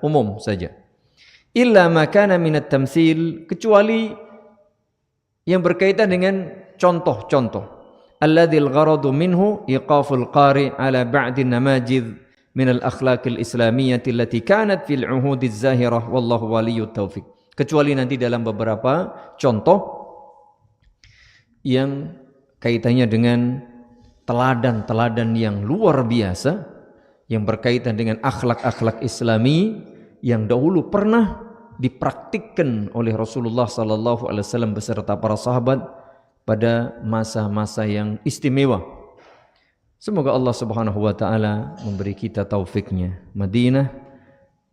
umum saja. Illa ma kana minat tamtsil, kecuali yang berkaitan dengan contoh-contoh. Alladhil gharadu minhu iqaful qari ala ba'din namajid min al-akhlaqil islamiyyati allati kanat fil uhudiz zahirah wallahu waliyut taufiq. Kecuali nanti dalam beberapa contoh yang kaitannya dengan teladan-teladan yang luar biasa yang berkaitan dengan akhlak-akhlak Islami yang dahulu pernah dipraktikkan oleh Rasulullah sallallahu alaihi wasallam beserta para sahabat pada masa-masa yang istimewa. Semoga Allah Subhanahu wa taala memberi kita taufiknya. Madinah,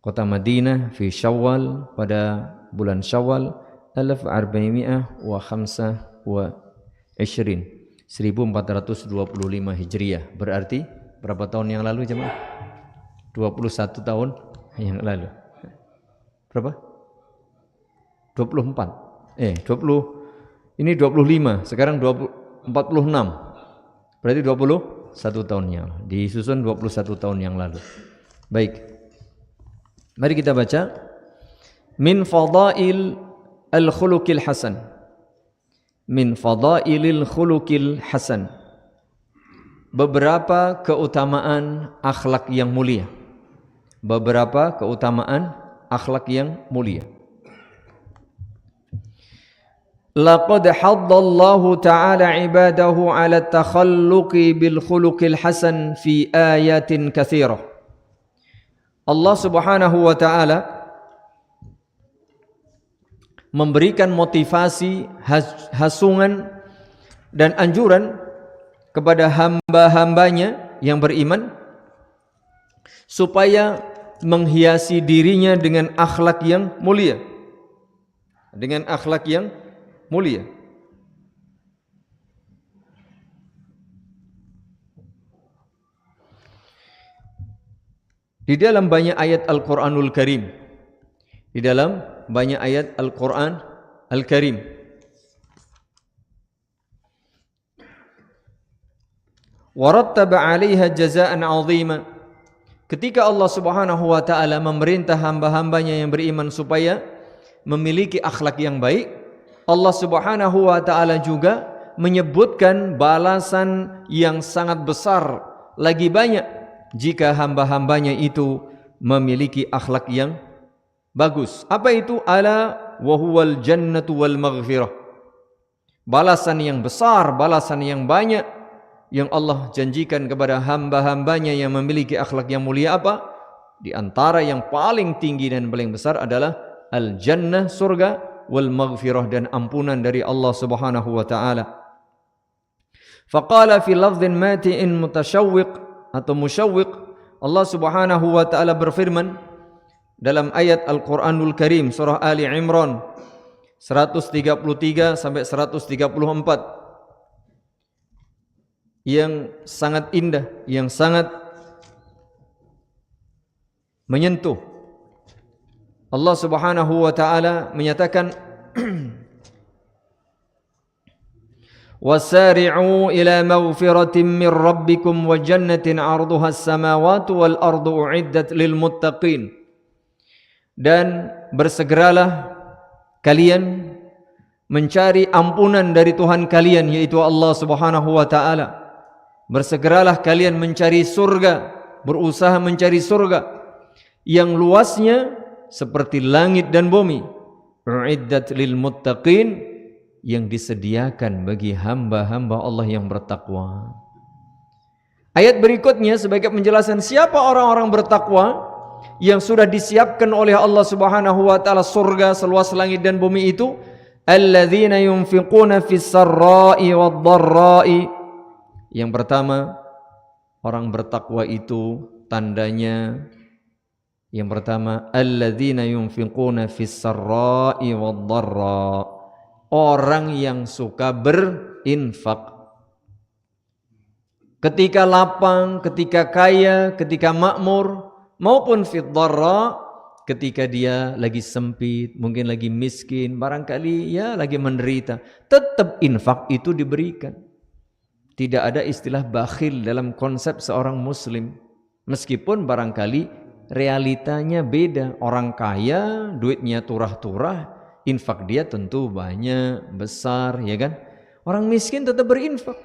kota Madinah fi Syawal, pada bulan Syawal 1425 Hijriah. Berarti berapa tahun yang lalu jemaah? 21 tahun yang lalu. Berapa? 24. Ini 25, sekarang 46. Berarti 21 tahun yang lalu. Disusun 21 tahun yang lalu. Baik. Mari kita baca min fadail al-khuluqil hasan. Min fadailil khuluqil hasan. Beberapa keutamaan akhlak yang mulia. Beberapa keutamaan akhlak yang mulia. Laqad haddallahu ta'ala ibadahu 'ala at-takhalluqi bil khuluqil hasan fi ayatin katsirah. Allah Subhanahu wa ta'ala memberikan motivasi, hasungan dan anjuran kepada hamba-hambanya yang beriman supaya menghiasi dirinya dengan akhlak yang mulia. Dengan akhlak yang mulia. Di dalam banyak ayat Al-Quranul Karim, di dalam banyak ayat Al-Quran Al-Karim, warattaba 'alaiha jazaa'an 'azima. Ketika Allah Subhanahu wa taala memerintah hamba-hambanya yang beriman supaya memiliki akhlak yang baik, Allah Subhanahu wa taala juga menyebutkan balasan yang sangat besar, lagi banyak jika hamba-hambanya itu memiliki akhlak yang bagus. Apa itu? Ala wa huwal jannatu wal maghfirah. Balasan yang besar, balasan yang banyak yang Allah janjikan kepada hamba-hambanya yang memiliki akhlak yang mulia apa? Di antara yang paling tinggi dan paling besar adalah al-jannah, surga, wal maghfirah, dan ampunan dari Allah Subhanahu wa taala. Faqala fi lafdhin mati'in mutashawwiq atau musyawwiq, Allah Subhanahu wa taala berfirman dalam ayat Al-Qur'anul Karim surah Ali Imran 133 sampai 134 yang sangat indah, yang sangat menyentuh. Allah Subhanahu wa taala menyatakan wasari'u ila maghfiratin min rabbikum wa jannatin 'arduha as-samawati wal ardu u'iddat lil muttaqin. Dan bersegeralah kalian mencari ampunan dari Tuhan kalian, yaitu Allah Subhanahu wa taala. Bersegeralah kalian mencari surga, berusaha mencari surga yang luasnya seperti langit dan bumi. U'iddat lil muttaqin, yang disediakan bagi hamba-hamba Allah yang bertakwa. Ayat berikutnya sebagai penjelasan siapa orang-orang bertakwa yang sudah disiapkan oleh Allah Subhanahu wa taala surga seluas langit dan bumi itu. Alladzina yunfiquna fis sarra'i wad dharra'i. Yang pertama, orang bertakwa itu tandanya yang pertama, alladzina yunfiquna fis sarra'i wad dharra. Orang yang suka berinfak ketika lapang, ketika kaya, ketika makmur, maupun fid dharra, ketika dia lagi sempit, mungkin lagi miskin, barangkali ya lagi menderita, tetap infak itu diberikan. Tidak ada istilah bakhil dalam konsep seorang muslim, meskipun barangkali realitanya beda. Orang kaya duitnya turah-turah, infak dia tentu banyak, besar, ya kan? Orang miskin tetap berinfak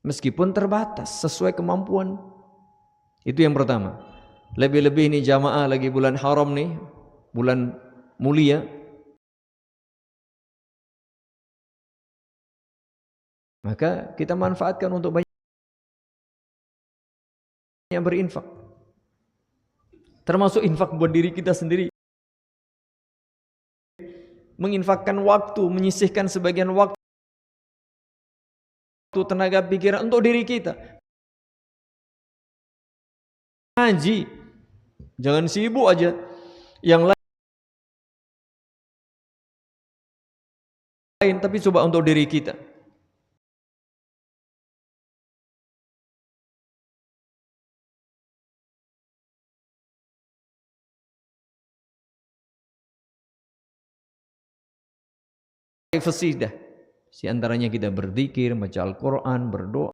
meskipun terbatas sesuai kemampuan. Itu yang pertama. Lebih-lebih ini jamaah lagi bulan haram nih, bulan mulia, maka kita manfaatkan untuk banyak berinfak. Termasuk infak buat diri kita sendiri. Menginfakkan waktu, menyisihkan sebagian waktu, tenaga pikiran untuk diri kita. Ngaji, jangan sibuk aja. Yang lain, tapi coba untuk diri kita. Privacy dah. Si antaranya kita berzikir, baca Al-Quran, berdoa,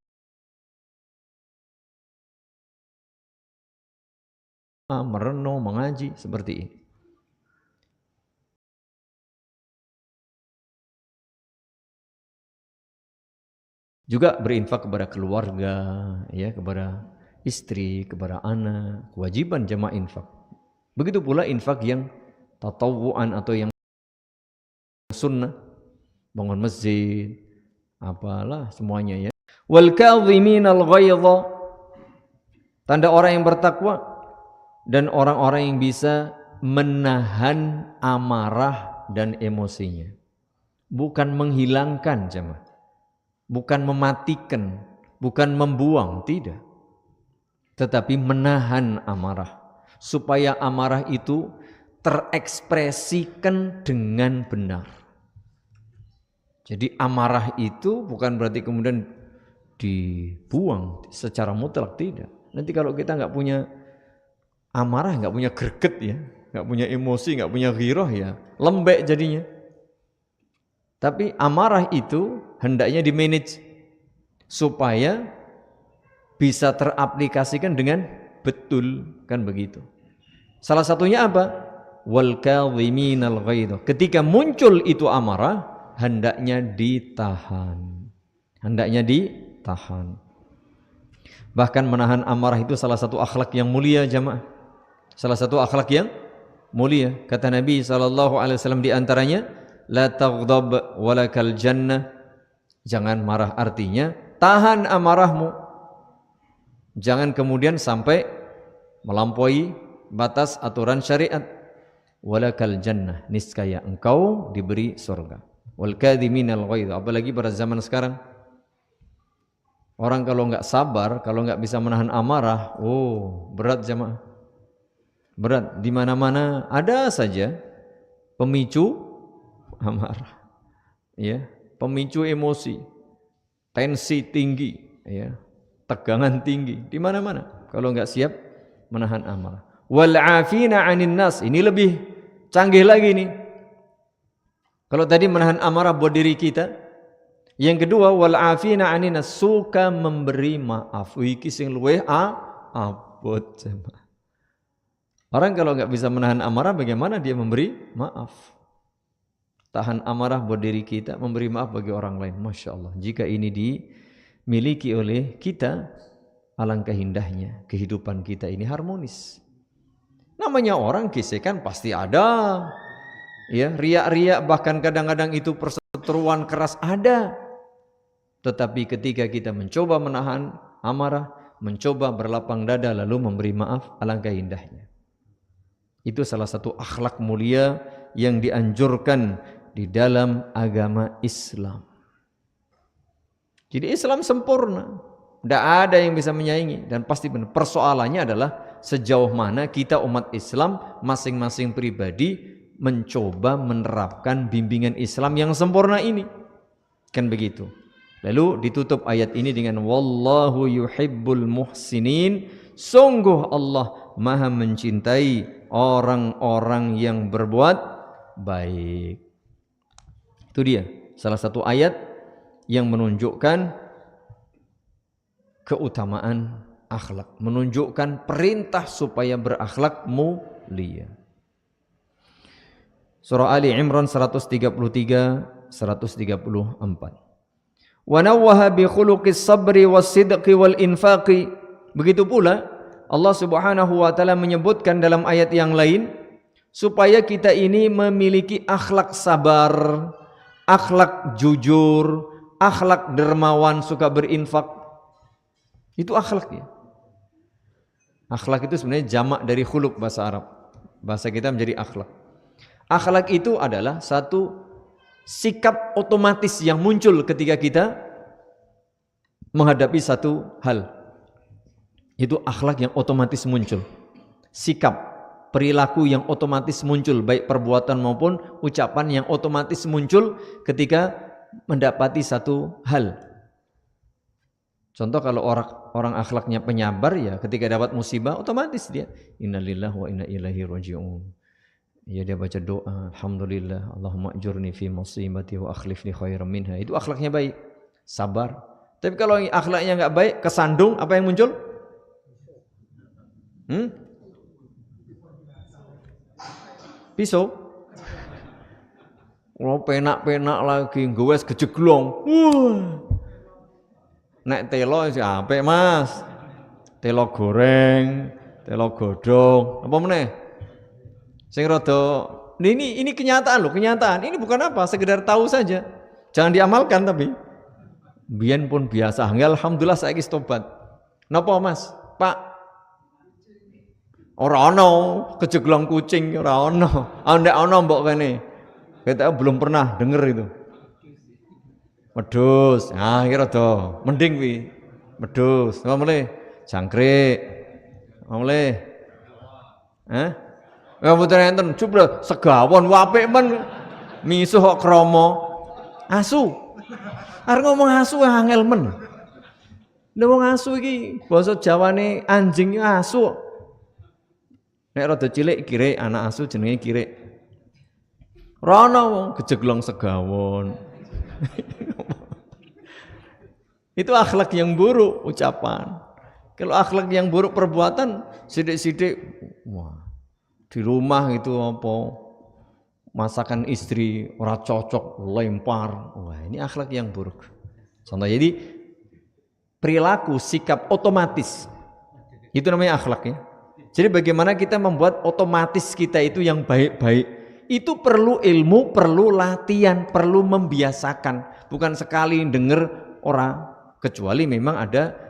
merenung, mengaji, seperti ini. Juga berinfak kepada keluarga, ya, kepada istri, kepada anak, kewajiban jamaah infak. Begitu pula infak yang tatawuan atau yang sunnah, bangun masjid, apalah semuanya, ya. Wal kadhiminal ghaidha, tanda orang yang bertakwa, dan orang-orang yang bisa menahan amarah dan emosinya. Bukan menghilangkan jemaah, bukan mematikan, bukan membuang, tidak. Tetapi menahan amarah, supaya amarah itu terekspresikan dengan benar. Jadi amarah itu bukan berarti kemudian dibuang secara mutlak, tidak. Nanti kalau kita nggak punya amarah, nggak punya greget, ya, nggak punya emosi, nggak punya ghirah, ya lembek jadinya. Tapi amarah itu hendaknya dimanage supaya bisa teraplikasikan dengan betul, kan begitu. Salah satunya apa? Wal kadhiminal ghaidha. Ketika muncul itu amarah, hendaknya ditahan. Hendaknya ditahan. Bahkan menahan amarah itu salah satu akhlak yang mulia jamaah. Salah satu akhlak yang mulia. Kata Nabi SAW di antaranya, la taghdab walakal jannah. Jangan marah, artinya tahan amarahmu. Jangan kemudian sampai melampaui batas aturan syariat. Walakal jannah, niscaya engkau diberi surga. Wal kadhiminal ghaidha, apalagi pada zaman sekarang. Orang kalau enggak sabar, kalau enggak bisa menahan amarah, berat jemaah. Berat, di mana-mana ada saja pemicu amarah. Ya, pemicu emosi, tensi tinggi, ya, tegangan tinggi di mana-mana kalau enggak siap menahan amarah. Wal 'afina 'anil nas, ini lebih canggih lagi nih. Kalau tadi menahan amarah buat diri kita, yang kedua wal 'afina 'anil nas, suka memberi maaf. Iki sing luweh abot jemaah. Orang kalau enggak bisa menahan amarah, bagaimana dia memberi maaf? Tahan amarah buat diri kita, memberi maaf bagi orang lain. Masya Allah, jika ini dimiliki oleh kita, alangkah indahnya kehidupan kita ini harmonis. Namanya orang gesekan pasti ada, ya, riak-riak, bahkan kadang-kadang itu perseteruan keras ada. Tetapi ketika kita mencoba menahan amarah, mencoba berlapang dada lalu memberi maaf, alangkah indahnya. Itu salah satu akhlak mulia yang dianjurkan di dalam agama Islam. Jadi Islam sempurna, tidak ada yang bisa menyaingi, dan pasti benar. Persoalannya adalah sejauh mana kita umat Islam masing-masing pribadi mencoba menerapkan bimbingan Islam yang sempurna ini, kan begitu. Lalu ditutup ayat ini dengan wallahu yuhibbul muhsinin, sungguh Allah maha mencintai orang-orang yang berbuat baik. Itu dia salah satu ayat yang menunjukkan keutamaan akhlak, menunjukkan perintah supaya berakhlak mulia. Surah Ali Imran 133 134. Wa nawwaha bi khuluqis sabri was sidqi wal infaqi. Begitu pula Allah Subhanahu wa taala menyebutkan dalam ayat yang lain supaya kita ini memiliki akhlak sabar, akhlak jujur, akhlak dermawan, suka berinfak. Itu akhlak ya. Akhlak itu sebenarnya jamak dari khuluq bahasa Arab. Bahasa kita menjadi akhlak. Akhlak itu adalah satu sikap otomatis yang muncul ketika kita menghadapi satu hal. Itu akhlak yang otomatis muncul. Sikap, perilaku yang otomatis muncul, baik perbuatan maupun ucapan yang otomatis muncul ketika mendapati satu hal. Contoh kalau orang akhlaknya penyabar ya ketika dapat musibah otomatis dia innalillahi wa inna ilaihi raji'un. Ya dia baca doa, alhamdulillah, Allahumma ajurni fi musibati wa akhlif li khairan minha. Itu akhlaknya baik, sabar. Tapi kalau akhlaknya enggak baik, kesandung, apa yang muncul? Pisau. Oh, penak-penak lagi, ngewes gejeglong. Nek telo sih apik, Mas. Telo goreng, telo godhong, apa meneh? Sing rada ini kenyataan loh, kenyataan. Ini bukan apa, sekedar tahu saja. Jangan diamalkan tapi. Biyen pun biasa. Alhamdulillah saiki tobat. Napa Mas? Pak? Ora ono kejeglong kucing, ora ono. Ndek ono mbok kene. Kita belum pernah denger itu. Medus. Nah, kira rada mending kuwi. Medus. Apa meneh? Jangkrik. Apa meneh? Ya mboten enten jebul segawon apik men misuh kok krama asu. Arep ngomong asu angel men. Lha wong asu iki basa Jawane anjing asu. Nek rada cilik kirek anak asu jenenge kirek. Rono wong gejeglong segawon. Itu akhlak yang buruk ucapan. Kalau akhlak yang buruk perbuatan sidik-sidik wah di rumah itu apa masakan istri ora cocok lempar, wah ini akhlak yang buruk. Contoh jadi perilaku sikap otomatis itu namanya akhlak ya. Jadi bagaimana kita membuat otomatis kita itu yang baik-baik itu perlu ilmu, perlu latihan, perlu membiasakan. Bukan sekali dengar orang, kecuali memang ada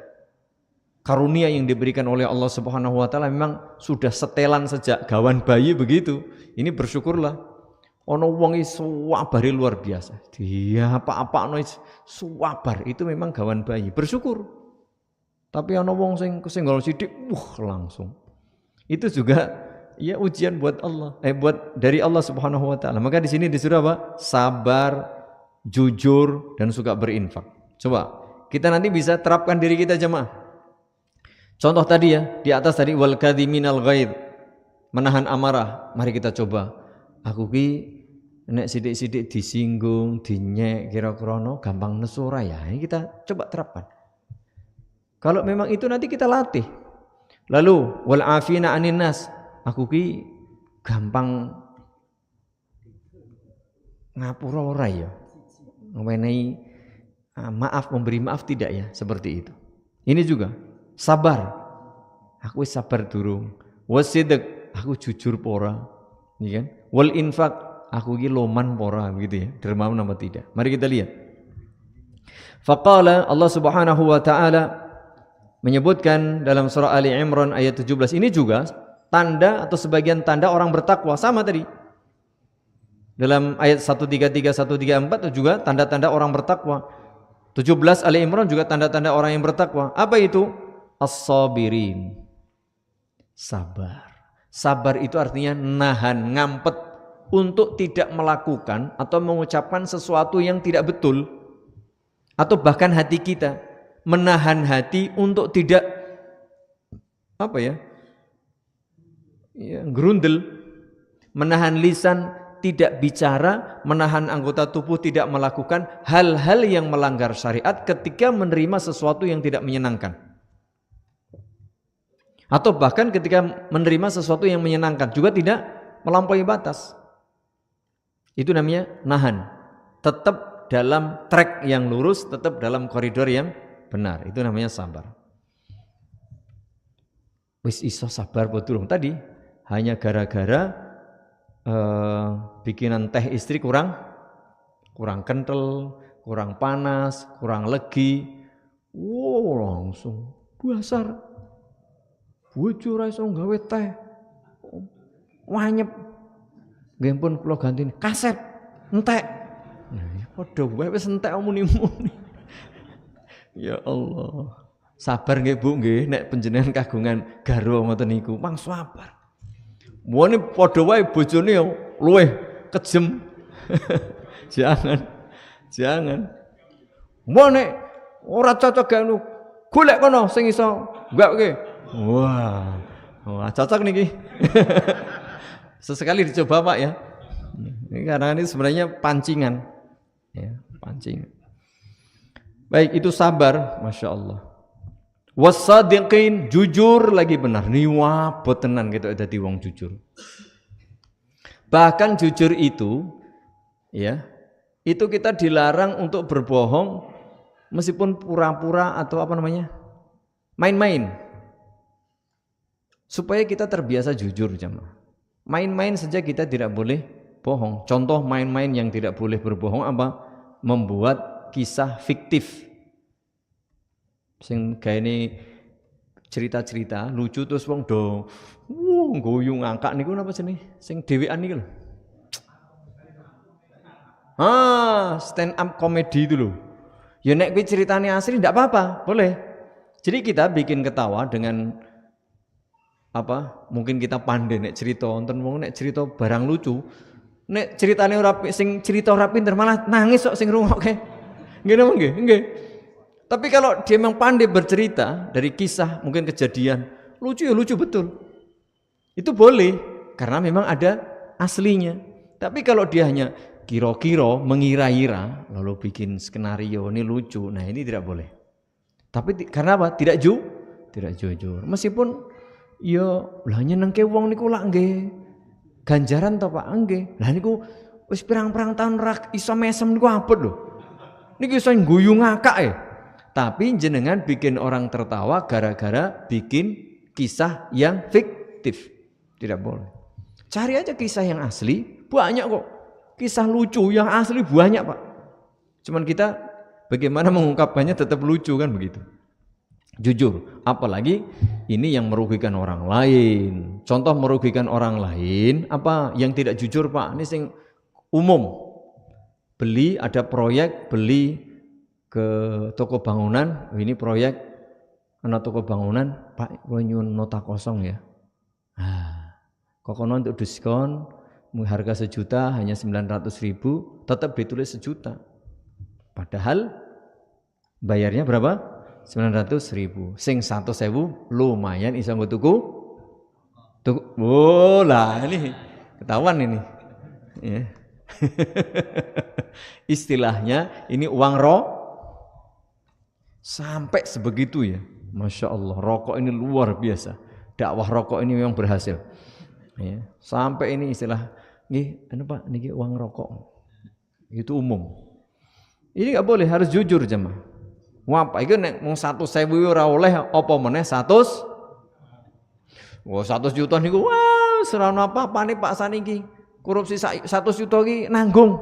karunia yang diberikan oleh Allah Subhanahu wa taala memang sudah setelan sejak gawan bayi begitu. Ini bersyukurlah. Ono wong iki suwabare luar biasa. Dia apa-apano suwabar itu memang gawan bayi. Bersyukur. Tapi ono wong sing kesenggol sithik langsung. Itu juga ya ujian buat Allah, buat dari Allah Subhanahu wa taala. Maka di sini disuruh apa? Sabar, jujur dan suka berinfak. Coba kita nanti bisa terapkan diri kita jemaah. Contoh tadi ya, di atas tadi wal kadhiminal ghaidh, menahan amarah. Mari kita coba. Aku ki nek sithik-sithik disinggung, dinyek kira-kira gampang nesu ora ya. Ini kita coba terapkan. Kalau memang itu nanti kita latih. Lalu wal afina anin nas. Aku ki gampang ngapura ora ya. Menehi maaf, memberi maaf tidak ya, seperti itu. Ini juga sabar, aku sabar durung. Wasidq, aku jujur pora, ya kan? Wal infak, aku ki loman pora, begitu ya. Dermawan apa tidak? Mari kita lihat. Faqala Allah Subhanahu wa taala menyebutkan dalam surah Ali Imran ayat 17 ini juga tanda atau sebagian tanda orang bertakwa sama tadi. Dalam ayat 133 134 juga tanda-tanda orang bertakwa. 17 Ali Imran juga tanda-tanda orang yang bertakwa. Apa itu? As-sabirin, sabar. Sabar itu artinya nahan, ngampet untuk tidak melakukan atau mengucapkan sesuatu yang tidak betul. Atau bahkan hati kita menahan hati untuk tidak apa ya, gerundel, menahan lisan tidak bicara, menahan anggota tubuh tidak melakukan hal-hal yang melanggar syariat ketika menerima sesuatu yang tidak menyenangkan. Atau bahkan ketika menerima sesuatu yang menyenangkan juga tidak melampaui batas. Itu namanya nahan. Tetap dalam track yang lurus, tetap dalam koridor yang benar. Itu namanya sabar. Wis iso sabar betul tadi hanya gara-gara bikinan teh istri kurang kental, kurang panas, kurang legi. Wow, langsung basar. Bojo ra iso gawe teh. Wanyep. Nggih pun kula ganti kaset entek. Nah, padha wae wis entek muni-muni. Ya Allah. Sabar nggih Bu nggih nek panjenengan kagungan garwa ngoten niku, mang sabar. Muane padha wae bojone luwih kejem. Jangan. Muane ora cocok gak ngono. Golek kono sing iso gaweke. Wah, cocok niki. Sesekali dicoba Pak ya. Ini karena ini sebenarnya pancingan, ya, pancingan. Baik, itu sabar, masya Allah. Wasadiqin, jujur lagi benar. Nih wah, botenan gitu ada di wong jujur. Bahkan jujur itu, ya, itu kita dilarang untuk berbohong, meskipun pura-pura atau apa namanya, main-main. Supaya kita terbiasa jujur jemaah. Main-main saja kita tidak boleh bohong. Contoh main-main yang tidak boleh berbohong apa? Membuat kisah fiktif. Sing kayak ini cerita-cerita lucu terus wong do guyu ngangkak niku napa jenenge? Sing dhewean niku lho. Stand up comedy itu loh. Ya nek kuwi ceritane asli ndak apa-apa, boleh. Jadi kita bikin ketawa dengan apa? Mungkin kita pandai nek cerita wonten wong nek cerita barang lucu. Nek ceritane ora sing cerita ora pinter malah nangis kok sing rungokke. Nggih napa nggih? Nggih. Tapi kalau dia memang pandai bercerita dari kisah mungkin kejadian lucu ya lucu betul. Itu boleh karena memang ada aslinya. Tapi kalau dia hanya kira-kira mengira-ira lalu bikin skenario ini lucu, nah ini tidak boleh. Tapi karena apa? Tidak jujur. Meskipun ya lah nyenengke wong niku lak nggih ganjaran to Pak nggih. Lah niku wis pirang-pirang tahun rak iso mesem niku abot lho. Niki iso guyu ngakak Tapi jenengan bikin orang tertawa gara-gara bikin kisah yang fiktif. Tidak boleh. Cari aja kisah yang asli, banyak kok. Kisah lucu yang asli banyak Pak. Cuman kita bagaimana mengungkapkannya tetap lucu kan begitu. Jujur, apalagi ini yang merugikan orang lain. Contoh merugikan orang lain, apa yang tidak jujur Pak? Ini sing umum. Beli ada proyek, beli ke toko bangunan, ini proyek ana toko bangunan, Pak kula nyuwun nota kosong ya. Kok kono untuk diskon harga 1 juta hanya 900.000, tetap ditulis 1 juta. Padahal bayarnya berapa? 900.000. Sing 100.000 lumayan iso nggo tuku. Oh lah ini ketahuan ini. Ya. Istilahnya ini uang sampai sebegitu ya. Masya Allah, rokok ini luar biasa. Dakwah rokok ini memang berhasil. Ya. Sampai ini istilah, nggih, anu Pak, niki uang rokok. Itu umum. Ini nggak boleh, harus jujur jemaah. Wah, iki nek mung 100.000 ora oleh apa meneh 100. Wah, 100 juta niku wah, serana apa-apane Pak saniki. Korupsi 100 juta iki nanggung.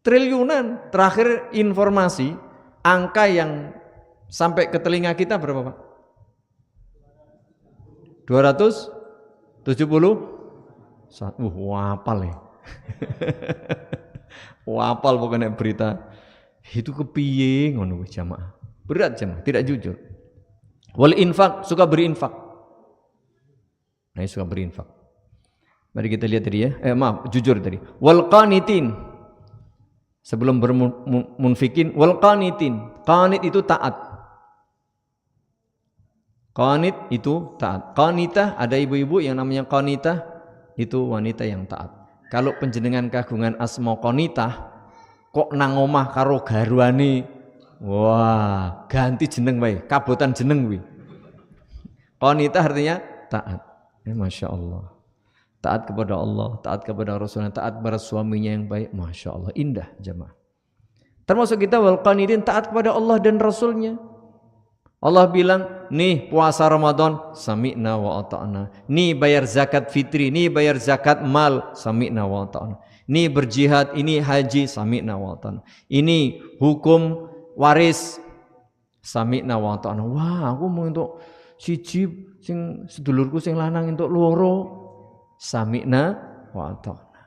Triliunan. Terakhir informasi angka yang sampai ke telinga kita berapa Pak? 270? Wapal ya. Wapal pokoknya berita. Itu kepiye ngono jamaah. Berat jamaah, tidak jujur. Wal infak, suka berinfak. Nah, suka berinfak. Mari kita lihat tadi ya. Jujur tadi. Wal qanitin. Sebelum bermunfikin, wal qanitin. Qanit itu taat. Qanit itu taat. Qanitah, ada ibu-ibu yang namanya qanitah, itu wanita yang taat. Kalau panjenengan kagungan asma qanitah, kok nang omah karo garwane, wah ganti jeneng wae, kabotan jeneng kuwi. Qanitah artinya taat. Masya Allah. Taat kepada Allah, taat kepada Rasulnya, taat kepada suaminya yang baik. Masya Allah, indah jemaah. Termasuk kita wal qanitin, taat kepada Allah dan Rasulnya. Allah bilang, nih puasa Ramadan, sami'na wa ata'na. Nih bayar zakat fitri, nih bayar zakat mal, sami'na wa ata'na. Nih berjihad, ini haji, sami'na wa ata'na. Ini hukum waris, sami'na wa ata'na. Wah, aku mau untuk siji sing sedulurku sing lanang untuk loro, sami'na wa ata'na.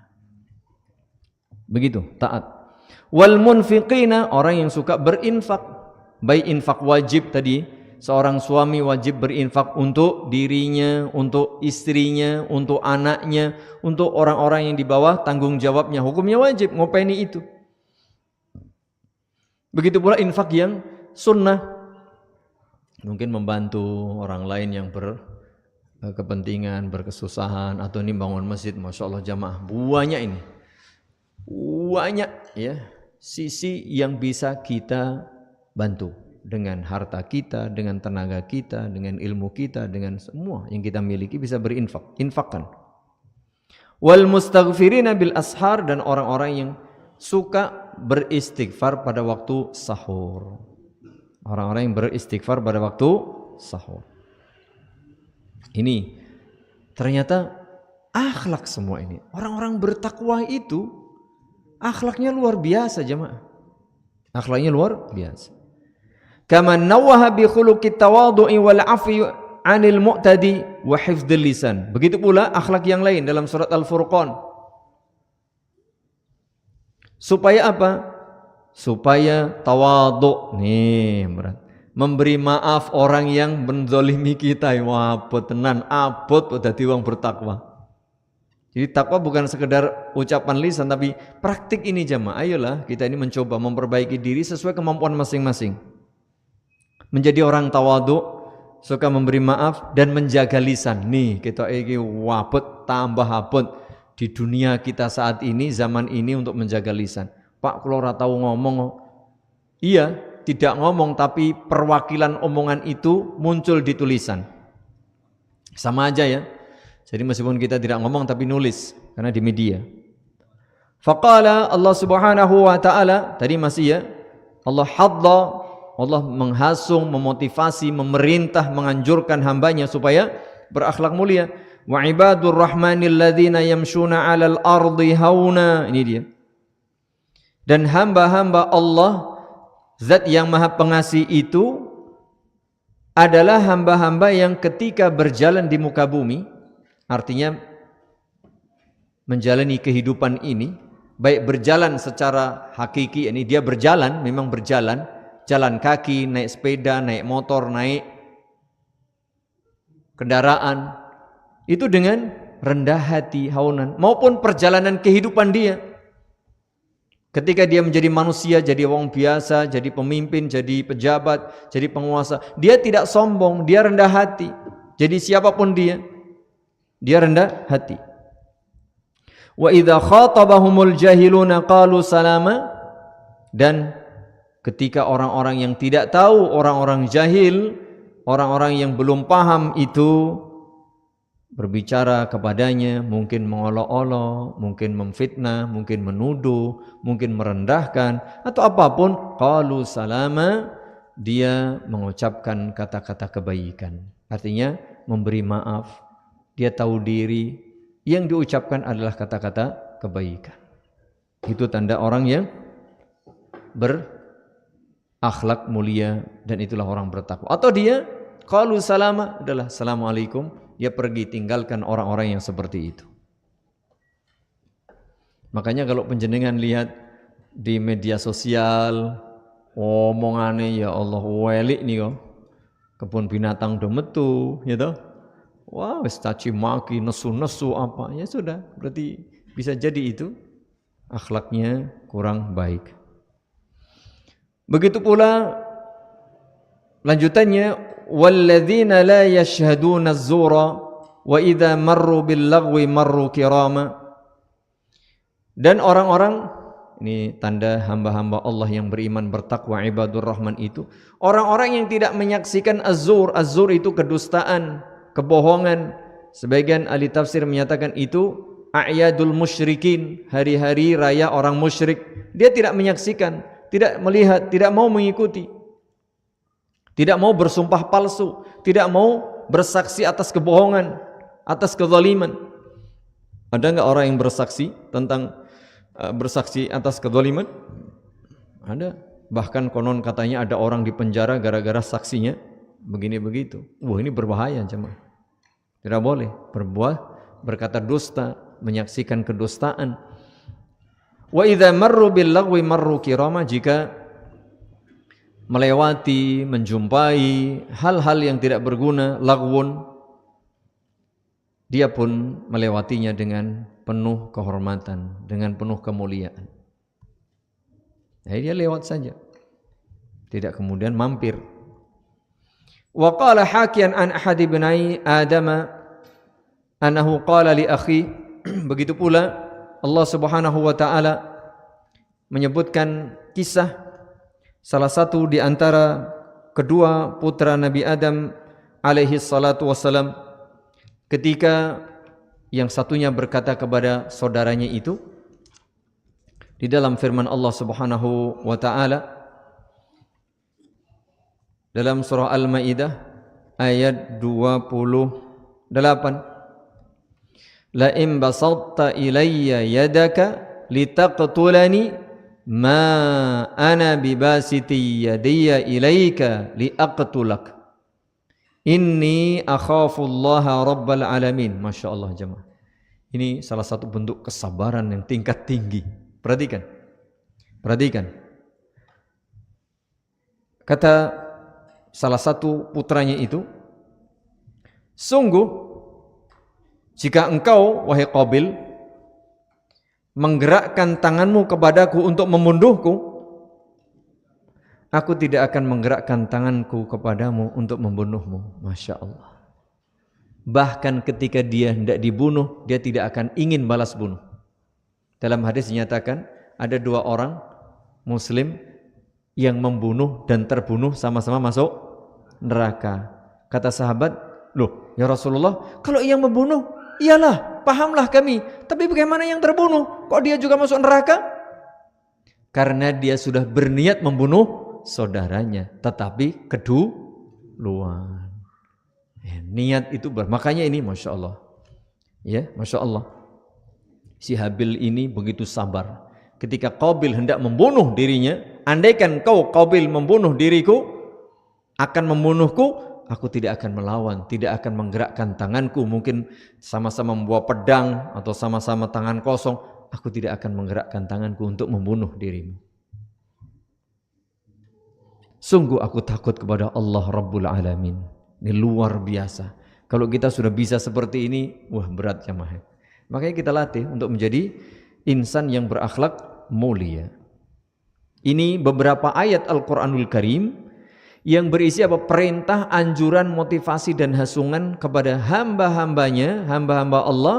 Begitu, taat. Wal munfiqina, orang yang suka berinfak, baik infak wajib tadi, seorang suami wajib berinfak untuk dirinya, untuk istrinya, untuk anaknya, untuk orang-orang yang di bawah tanggung jawabnya. Hukumnya wajib, ngopeni itu. Begitu pula infak yang sunnah, mungkin membantu orang lain yang berkepentingan, berkesusahan, atau ini bangun masjid. Masya Allah jamaah, banyak ini, banyak ya sisi yang bisa kita bantu dengan harta kita, dengan tenaga kita, dengan ilmu kita, dengan semua yang kita miliki bisa berinfak, infakkan. Wal mustaghfirina bil ashar, dan orang-orang yang suka beristighfar pada waktu sahur. Orang-orang yang beristighfar pada waktu sahur. Ini ternyata akhlak semua ini. Orang-orang bertakwa itu akhlaknya luar biasa jemaah. Akhlaknya luar biasa. Kama nawaha bi khuluqit tawadhu'i wal 'afwi 'anil mu'tadi wa hifdzil lisan. Begitu pula akhlak yang lain dalam surat Al-Furqan. Supaya apa? Supaya tawadhu. Nih, berat. Memberi maaf orang yang menzalimi kita. Wah, abot tenan, abot dadi wong bertakwa. Jadi takwa bukan sekedar ucapan lisan, tapi praktik ini jemaah. Ayolah kita ini mencoba memperbaiki diri sesuai kemampuan masing-masing. Menjadi orang tawadhu, suka memberi maaf dan menjaga lisan. Nih kita iki wabot tambah abot di dunia kita saat ini, zaman ini, untuk menjaga lisan. Pak, kalau ora tahu ngomong. Iya, tidak ngomong, tapi perwakilan omongan itu muncul di tulisan. Sama aja ya. Jadi meskipun kita tidak ngomong tapi nulis, karena di media. Faqala Allah Subhanahu wa taala, tadi masih ya, Allah menghasung, memotivasi, memerintah, menganjurkan hambanya supaya berakhlak mulia. Wa ibadur rahmanil ladzina yamshuna 'alal ardi hauna. Ini dia. Dan hamba-hamba Allah, Zat yang Maha Pengasih itu adalah hamba-hamba yang ketika berjalan di muka bumi, artinya menjalani kehidupan ini, baik berjalan secara hakiki, ini dia berjalan, memang berjalan, jalan kaki, naik sepeda, naik motor, naik kendaraan, itu dengan rendah hati, haunan, maupun perjalanan kehidupan dia. Ketika dia menjadi manusia, jadi orang biasa, jadi pemimpin, jadi pejabat, jadi penguasa, dia tidak sombong, dia rendah hati. Jadi siapapun dia rendah hati. Wa idza khatabahumul jahiluna qalu salama, dan ketika orang-orang yang tidak tahu, orang-orang jahil, orang-orang yang belum paham itu berbicara kepadanya, mungkin mengolok-olok, mungkin memfitnah, mungkin menuduh, mungkin merendahkan, atau apapun, qalu salama, dia mengucapkan kata-kata kebaikan. Artinya memberi maaf, dia tahu diri, yang diucapkan adalah kata-kata kebaikan. Itu tanda orang yang berakhlak mulia, dan itulah orang bertakwa. Atau dia qalu salama adalah assalamualaikum, dia pergi tinggalkan orang-orang yang seperti itu. Makanya kalau penjenengan lihat di media sosial, omongane ya Allah welik nih kok, kebun binatang do metu, ya toh. Wah, wis caci maki, nesu-nesu apa, ya sudah, berarti bisa jadi itu akhlaknya kurang baik. Begitu pula lanjutannya, walladzina la yashhaduna az-zura wa idza marru bil lagwi marru kirama. Dan orang-orang Ini tanda hamba-hamba Allah yang beriman bertakwa, ibadur rahman itu orang-orang yang tidak menyaksikan az-zur. Az-zur itu kedustaan, kebohongan. Sebagian ahli tafsir menyatakan itu a'yadul musyrikin, hari-hari raya orang musyrik. Dia tidak menyaksikan, tidak melihat, tidak mau mengikuti, tidak mau bersumpah palsu, tidak mau bersaksi atas kebohongan, atas kezaliman. Ada enggak orang yang bersaksi atas kezaliman? Ada. Bahkan konon katanya ada orang di penjara gara-gara saksinya begini begitu. Wah, ini berbahaya jemaah. Tidak boleh berkata dusta, menyaksikan kedustaan. Wa idza marru bil lagwi marru kirama, jika melewati, menjumpai hal-hal yang tidak berguna, lagwun, dia pun melewatinya dengan penuh kehormatan, dengan penuh kemuliaan. Nah, dia lewat saja, tidak kemudian mampir. Wa qala hakiyan an ahad ibnai Adam annahu qala li akhi, begitu pula Allah Subhanahu wa taala menyebutkan kisah salah satu di antara kedua putra Nabi Adam alaihi salatu wassalam, ketika yang satunya berkata kepada saudaranya itu di dalam firman Allah Subhanahu wa taala dalam surah Al-Maidah ayat 28, la in basatta ilayya yadaka litaqtulani ma ana bibasiti yadayya ilayka liaqtulak inni akhafullaha rabbal alamin. Masya Allah jemaah, ini salah satu bentuk kesabaran yang tingkat tinggi. Perhatikan kata salah satu putranya itu, sungguh jika engkau wahai Qabil menggerakkan tanganmu kepadaku untuk membunuhku, aku tidak akan menggerakkan tanganku kepadamu untuk membunuhmu. Masya Allah. Bahkan ketika dia hendak dibunuh, dia tidak akan ingin balas bunuh. Dalam hadis dinyatakan ada dua orang muslim yang membunuh dan terbunuh sama-sama masuk neraka. Kata sahabat, loh ya Rasulullah, kalau yang membunuh iyalah, pahamlah kami, tapi bagaimana yang terbunuh? Kok dia juga masuk neraka? Karena dia sudah berniat membunuh saudaranya, tetapi keduluan. Niat itu makanya ini Masya Allah. Ya, Masya Allah. Si Habil ini begitu sabar. Ketika Qabil hendak membunuh dirinya, andaikan kau Qabil membunuh diriku, akan membunuhku, aku tidak akan melawan, tidak akan menggerakkan tanganku, mungkin sama-sama membawa pedang atau sama-sama tangan kosong, aku tidak akan menggerakkan tanganku untuk membunuh dirimu. Sungguh aku takut kepada Allah Rabbul Alamin. Ini luar biasa. Kalau kita sudah bisa seperti ini, wah berat jemaah. Makanya kita latih untuk menjadi insan yang berakhlak mulia. Ini beberapa ayat Al-Quranul Karim yang berisi apa? Perintah, anjuran, motivasi dan hasungan kepada hamba-hambanya, hamba-hamba Allah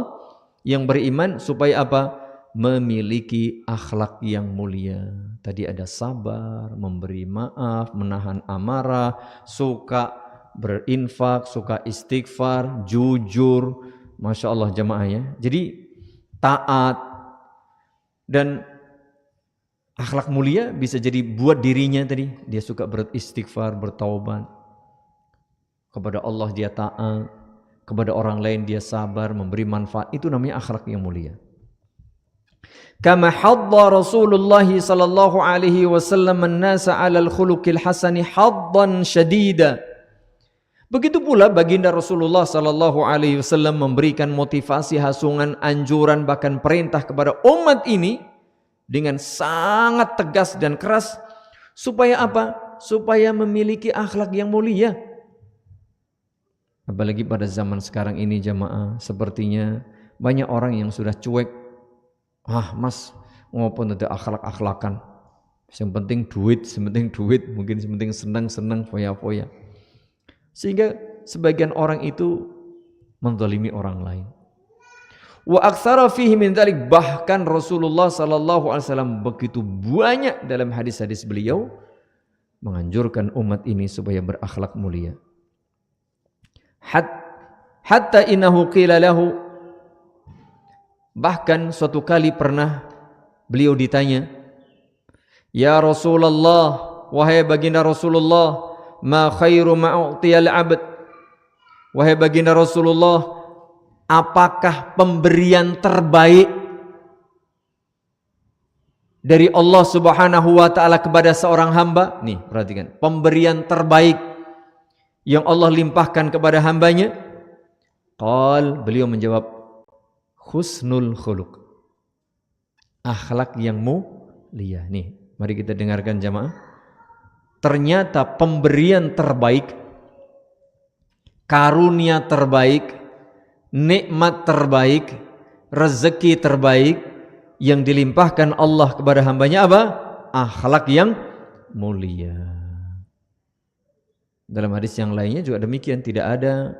yang beriman supaya apa? Memiliki akhlak yang mulia. Tadi ada sabar, memberi maaf, menahan amarah, suka berinfak, suka istighfar, jujur. Masya Allah jemaah ya. Jadi taat dan akhlak mulia bisa jadi buat dirinya tadi. Dia suka beristighfar, bertaubat. Kepada Allah dia taat, kepada orang lain dia sabar, memberi manfaat. Itu namanya akhlak yang mulia. Kama hadda Rasulullah sallallahu alaihi wasallam an-nasa 'ala al-khuluqil hasani haddan syadida. Begitu pula baginda Rasulullah sallallahu alaihi wasallam memberikan motivasi, hasungan, anjuran bahkan perintah kepada umat ini dengan sangat tegas dan keras supaya apa? Supaya memiliki akhlak yang mulia. Apalagi pada zaman sekarang ini jamaah, sepertinya banyak orang yang sudah cuek. Mas, ngopun ada akhlak-akhlakan. Yang penting duit, mungkin yang penting senang-senang, foya-foya. Sehingga sebagian orang itu menzalimi orang lain. Wa aktsara fihi min dzalik, bahkan Rasulullah sallallahu alaihi wasallam begitu banyak dalam hadis-hadis beliau menganjurkan umat ini supaya berakhlak mulia. Hatta innahu qila lahu, bahkan suatu kali pernah beliau ditanya, "Ya Rasulullah, wahai baginda Rasulullah, ma khairu ma u'tiyal 'abd?" Wahai baginda Rasulullah, apakah pemberian terbaik dari Allah Subhanahu wa taala kepada seorang hamba? Nih, perhatikan. Pemberian terbaik yang Allah limpahkan kepada hambanya. Beliau menjawab, husnul khuluq. Akhlak yang mulia. Nih, mari kita dengarkan jamaah. Ternyata pemberian terbaik, karunia terbaik, nikmat terbaik, rezeki terbaik yang dilimpahkan Allah kepada hambanya apa? Akhlak yang mulia. Dalam hadis yang lainnya juga demikian, tidak ada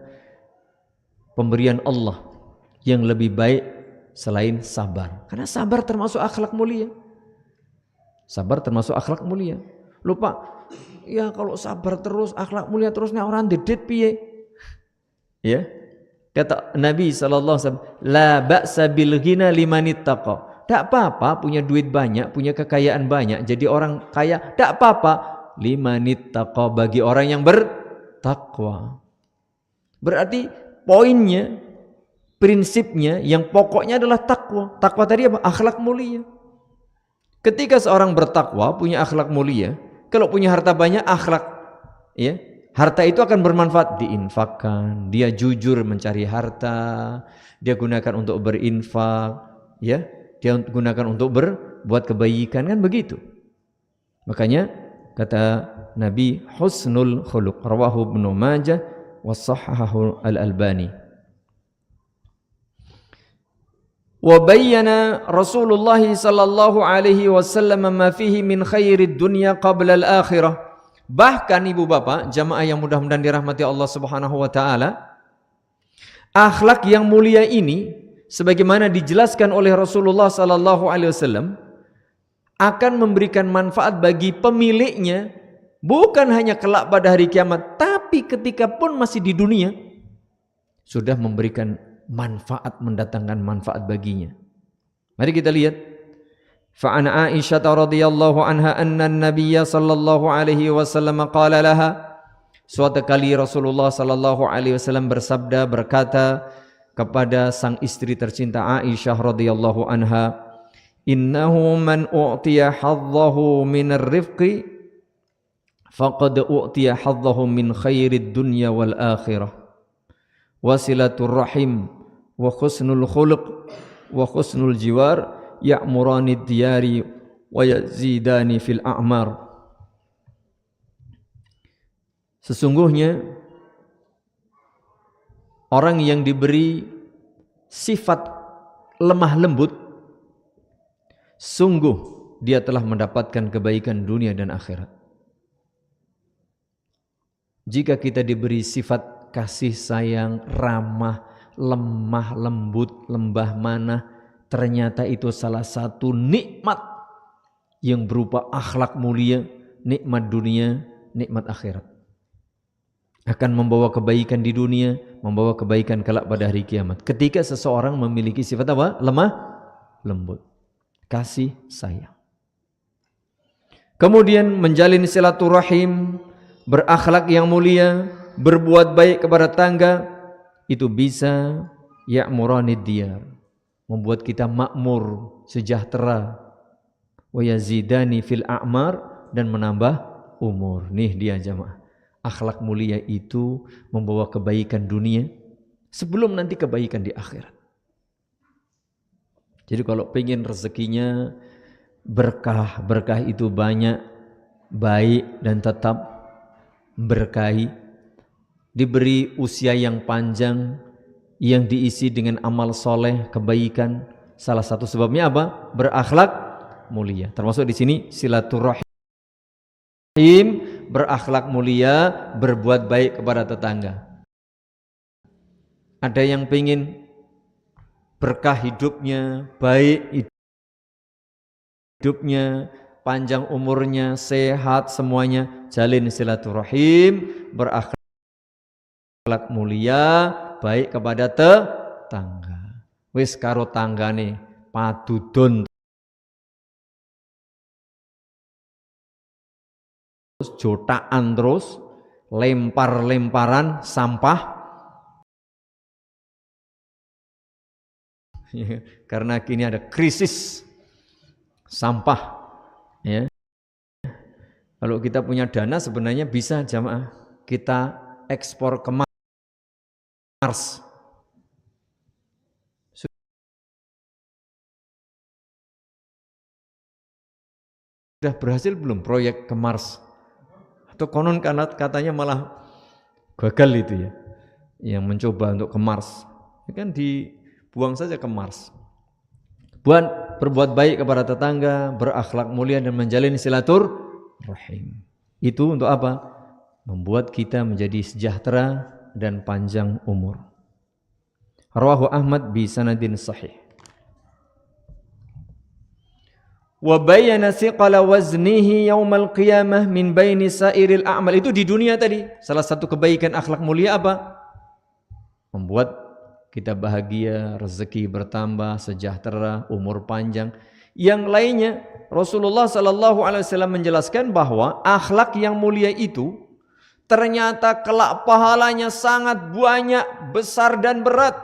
pemberian Allah yang lebih baik selain sabar. Karena sabar termasuk akhlak mulia. Sabar termasuk akhlak mulia. Lupa, ya kalau sabar terus, akhlak mulia terusnya orang dedet piye? Ya. Kata Nabi SAW, la ba'sa bil ghina liman ittaqa. Tak apa-apa punya duit banyak, punya kekayaan banyak, jadi orang kaya, tak apa-apa. Liman ittaqa, bagi orang yang bertakwa. Berarti poinnya, prinsipnya, yang pokoknya adalah takwa. Takwa tadi apa? Akhlak mulia. Ketika seorang bertakwa, punya akhlak mulia, kalau punya harta banyak, akhlak, ya, harta itu akan bermanfaat, diinfakkan, dia jujur mencari harta, dia gunakan untuk berinfak, ya, dia gunakan untuk berbuat kebaikan, kan begitu. Makanya kata Nabi, husnul khuluq, rawahu Ibnu Majah wa sahhahahu Al-Albani. Wa bayyana Rasulullah sallallahu alaihi wasallam ma fihi min khairid dunya qabla al-akhirah. Bahkan ibu bapak, jamaah yang mudah-mudahan dirahmati Allah Subhanahu wa taala, akhlak yang mulia ini sebagaimana dijelaskan oleh Rasulullah sallallahu alaihi wasallam akan memberikan manfaat bagi pemiliknya bukan hanya kelak pada hari kiamat, tapi ketika pun masih di dunia sudah memberikan manfaat, mendatangkan manfaat baginya. Mari kita lihat. فعن عائشة رضي الله عنها أن النبي صلى الله عليه وسلم قال لها, suatu kali Rasulullah sallallahu alaihi wasallam bersabda, berkata kepada sang istri tercinta Aisyah radhiyallahu anha, innahu man u'tiya haddahu min ar-rifqi faqad u'tiya haddahu min khairid dunya wal akhirah, wasilatur rahim wa husnul khuluq wa husnul jiwar ya'murani diyari wa yazidani fil a'mar. Sesungguhnya orang yang diberi sifat lemah lembut, sungguh dia telah mendapatkan kebaikan dunia dan akhirat. Jika kita diberi sifat kasih sayang, ramah, lemah lembut, lembah manah, ternyata itu salah satu nikmat yang berupa akhlak mulia, nikmat dunia, nikmat akhirat. Akan membawa kebaikan di dunia, membawa kebaikan kelak pada hari kiamat. Ketika seseorang memiliki sifat apa? Lemah lembut, kasih sayang. Kemudian menjalin silaturahim, berakhlak yang mulia, berbuat baik kepada tangga, itu bisa ya'muranid diyar, membuat kita makmur, sejahtera, wa yazidani fil a'mar, dan menambah umur. Nih dia jamaah, akhlak mulia itu membawa kebaikan dunia sebelum nanti kebaikan di akhirat. Jadi kalau pengen rezekinya berkah, berkah itu banyak, baik dan tetap berkahi, diberi usia yang panjang, yang diisi dengan amal soleh, kebaikan. Salah satu sebabnya apa? Berakhlak mulia. Termasuk di sini silaturahim, berakhlak mulia, berbuat baik kepada tetangga. Ada yang pengen berkah hidupnya, baik hidupnya, panjang umurnya, sehat semuanya, jalin silaturahim, berakhlak mulia, baik kepada tetangga. Wis karo tanggane padudon terus jotaan terus, lempar-lemparan sampah. Karena kini ada krisis sampah, ya. Kalau kita punya dana sebenarnya bisa jamaah kita ekspor ke Mars. Sudah berhasil belum proyek ke Mars? Atau konon katanya malah gagal itu ya, yang mencoba untuk ke Mars, kan dibuang saja ke Mars. Berbuat baik kepada tetangga, berakhlak mulia dan menjalin silaturahim. Itu untuk apa? Membuat kita menjadi sejahtera dan panjang umur. Rawahu Ahmad bi sanadin sahih. Wa bayyana thiqala waznihi yaumal qiyamah min baini sairil a'mal. Itu di dunia tadi. Salah satu kebaikan akhlak mulia apa? Membuat kita bahagia, rezeki bertambah, sejahtera, umur panjang. Yang lainnya, Rasulullah sallallahu alaihi wasallam menjelaskan bahwa akhlak yang mulia itu ternyata kelak pahalanya sangat banyak, besar dan berat.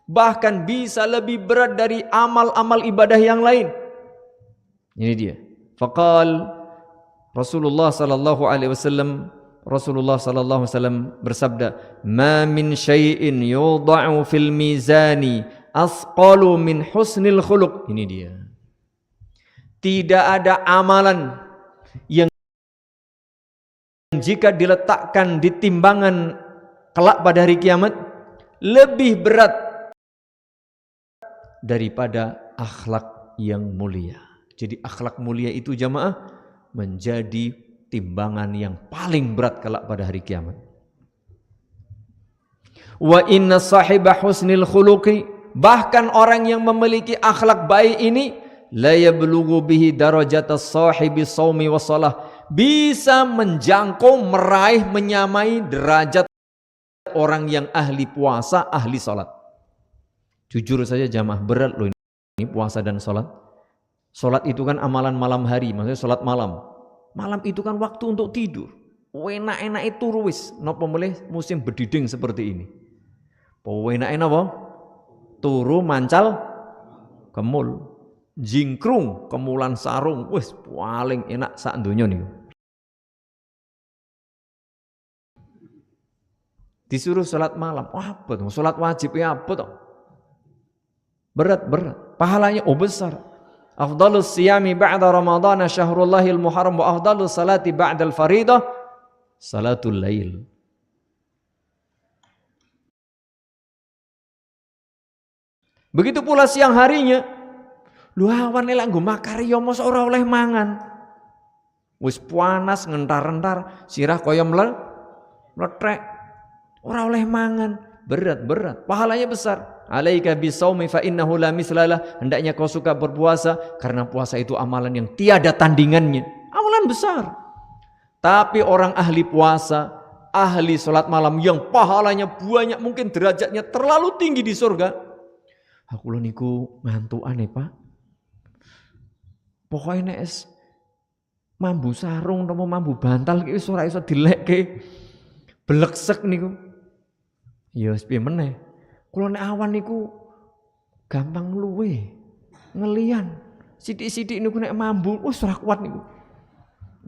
Bahkan bisa lebih berat dari amal-amal ibadah yang lain. Ini dia. Faqal Rasulullah sallallahu alaihi wasallam bersabda, "Ma min syai'in yudha'u fil mizani asqalu min husnil khuluq." Ini dia. Tidak ada amalan yang jika diletakkan di timbangan kelak pada hari kiamat lebih berat daripada akhlak yang mulia. Jadi akhlak mulia itu jamaah menjadi timbangan yang paling berat kelak pada hari kiamat. Wa inna sahiba husnil khuluqi, bahkan orang yang memiliki akhlak baik ini la yablughu bihi darajatas sahibi shaumi wassalah, bisa menjangkau, meraih, menyamai derajat orang yang ahli puasa, ahli salat. Jujur saja jamaah, berat loh ini puasa dan salat. Salat itu kan amalan malam hari, maksudnya salat malam. Malam itu kan waktu untuk tidur. Enak-enak itu ruwis. Napa melih musim bediding seperti ini. Enak-enak apa? Turu mancal kemul. Jingkrung kemulan sarung. Wis paling enak sak donya niku. Disuruh salat malam. Apa tuh? Salat wajib ya apa tuh? Berat. Pahalanya besar. Afdalus siyami ba'da Ramadan syahrullahil muharram wa afdalus salati ba'dal faridah salatul lail. Begitu pula siang harinya. Lu awan lek nggo makarya mos ora oleh mangan. Wis panas ngentar-entar, sirah kaya meletrek. Ora oleh mangan, berat. Pahalanya besar. Alaika bisaumi fa innahu la mislalah. Hendaknya kau suka berpuasa karena puasa itu amalan yang tiada tandingannya. Amalan besar. Tapi orang ahli puasa, ahli salat malam yang pahalanya banyak, mungkin derajatnya terlalu tinggi di surga. Aku lho niku ngantukan Pak. Pokoknya nek mambu sarung atau mambu bantal iki wis ora iso dilekke. Bleksek niku. Ya wis piye meneh. Kalau nek awan niku gampang luwe, ngelian. Sidik-sidik niku nek mambu, wis ora kuat niku.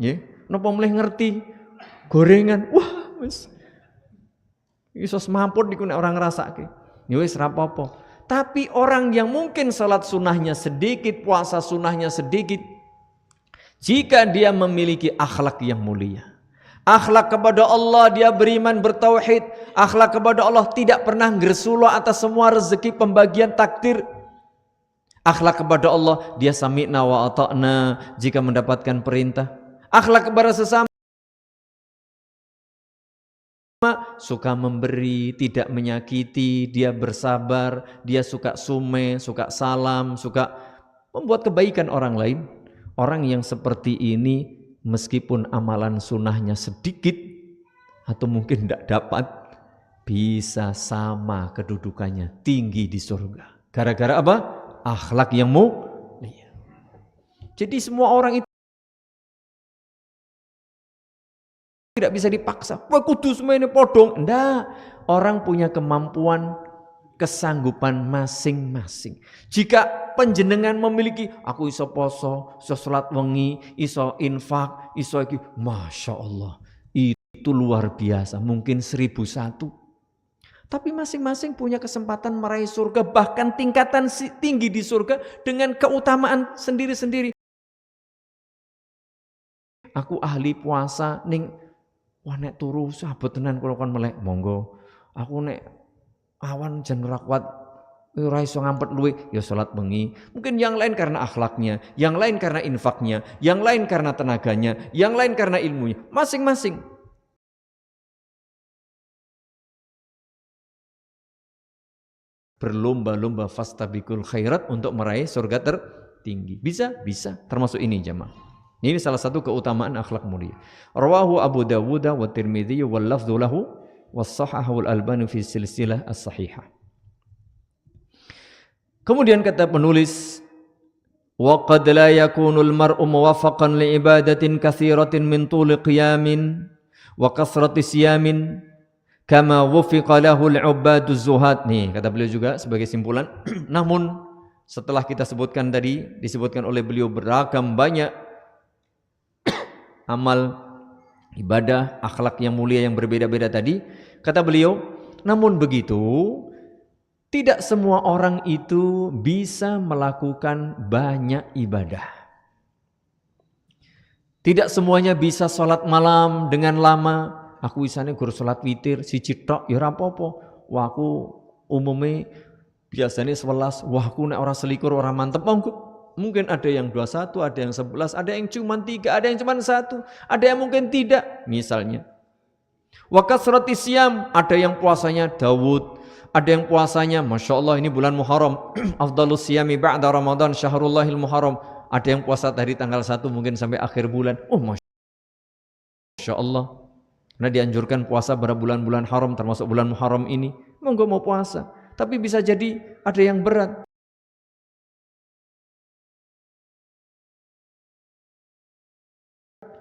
Nggih, napa mulih ngerti gorengan. Wah, wis iso semamput niku nek orang ngrasake. Ya wis ora apa-apa. Tapi orang yang mungkin salat sunahnya sedikit, puasa sunahnya sedikit, jika dia memiliki akhlak yang mulia, akhlak kepada Allah, dia beriman, bertauhid. Akhlak kepada Allah, tidak pernah ngersulo atas semua rezeki, pembagian takdir. Akhlak kepada Allah, dia sami'na wa ata'na jika mendapatkan perintah. Akhlak kepada sesama suka memberi, tidak menyakiti, dia bersabar, dia suka sume, suka salam, suka membuat kebaikan orang lain. Orang yang seperti ini meskipun amalan sunnahnya sedikit atau mungkin tidak dapat, bisa sama kedudukannya, tinggi di surga. Gara-gara apa? Akhlak yang mulia. Jadi semua orang itu tidak bisa dipaksa. Wah kudu semua ini podong. Enggak. Orang punya kemampuan, kesanggupan masing-masing. Jika panjenengan memiliki, aku iso poso, iso salat wengi, iso infak, iso iki, Masya Allah, itu luar biasa. Mungkin 1001. Tapi masing-masing punya kesempatan meraih surga, bahkan tingkatan tinggi di surga dengan keutamaan sendiri-sendiri. Aku ahli puasa ning wah nek turu sahabat tenan kula kon melek monggo. Aku nek awan jan ora kuat ora iso ngampet luwe ya salat bengi. Mungkin yang lain karena akhlaknya, yang lain karena infaknya, yang lain karena tenaganya, yang lain karena ilmunya. Masing-masing. Berlomba-lomba fastabiqul khairat untuk meraih surga tertinggi. Bisa? Bisa. Termasuk ini jemaah. Ini salah satu keutamaan akhlak mulia. Rawahu Abu Dawud wa Tirmidzi wal lafdhu lahu was sahahahu al-Albani fi silsilah as-sahihah. Kemudian kata penulis, wa qad la yakunu al-mar'u muwaffaqan li ibadatin katsiratin min tuli qiyamin wa kathrati siyamin kama wufiqa lahul ubaduz zuhad. Nih kata beliau juga sebagai simpulan. Namun setelah kita sebutkan tadi, disebutkan oleh beliau beragam banyak amal ibadah, akhlak yang mulia yang berbeda-beda tadi. Kata beliau, namun begitu tidak semua orang itu bisa melakukan banyak ibadah. Tidak semuanya bisa sholat malam dengan lama. Aku isane gur salat witir siji tok ya ora apa-apa. Wah aku umume biasanya 11. Wah aku nek ora selikur ora mantep monggo. Mungkin ada yang 21, ada yang 11, ada yang cuma 3, ada yang cuma 1, ada yang mungkin tidak misalnya. Wa kasrati siyam, ada yang puasanya Daud, ada yang puasanya Masya Allah ini bulan Muharram. Afdalus siyami ba'da Ramadan syahrullahil Muharram. Ada yang puasa dari tanggal 1 mungkin sampai akhir bulan. Oh Masya Allah. Karena dianjurkan puasa pada bulan-bulan haram termasuk bulan Muharram ini. Monggo mau puasa. Tapi bisa jadi ada yang berat.